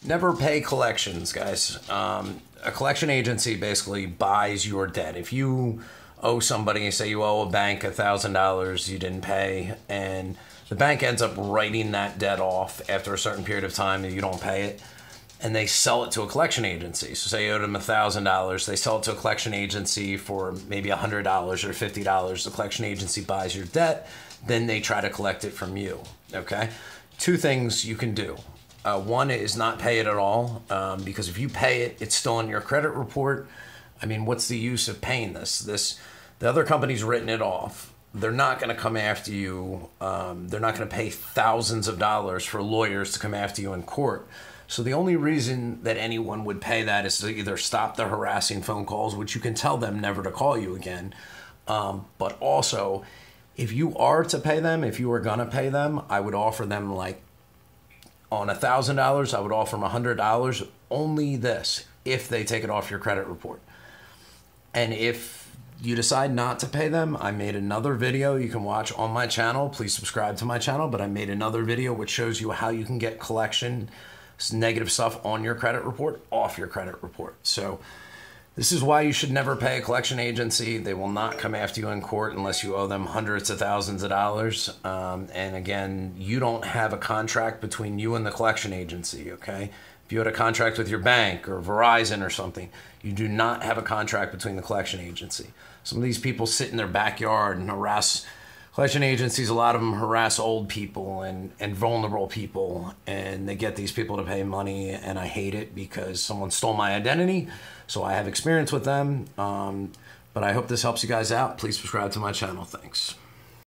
Never pay collections, guys. A collection agency basically buys your debt. If you owe somebody, say you owe a bank $1,000, you didn't pay, and the bank ends up writing that debt off after a certain period of time and you don't pay it, and they sell it to a collection agency. So say you owed them $1,000, they sell it to a collection agency for maybe $100 or $50. The collection agency buys your debt, then they try to collect it from you, okay? Two things you can do. One is not pay it at all, because if you pay it, it's still on your credit report. I mean, what's the use of paying this? The other company's written it off. They're not going to come after you. They're not going to pay thousands of dollars for lawyers to come after you in court. So the only reason that anyone would pay that is to either stop the harassing phone calls, which you can tell them never to call you again. But also, if you are to pay them, if you are going to pay them, I would offer them, like, on $1,000, I would offer them $100, only this, if they take it off your credit report. And if you decide not to pay them, I made another video you can watch on my channel. Please subscribe to my channel, but I made another video which shows you how you can get collection negative stuff on your credit report off your credit report. So this is why you should never pay a collection agency. They will not come after you in court unless you owe them hundreds of thousands of dollars. And again, you don't have a contract between you and the collection agency, okay? If you had a contract with your bank or Verizon or something, you do not have a contract between the collection agency. Some of these people sit in their backyard and harass collection agencies. A lot of them harass old people and vulnerable people, and they get these people to pay money, and I hate it because someone stole my identity. So I have experience with them, but I hope this helps you guys out. Please subscribe to my channel. Thanks.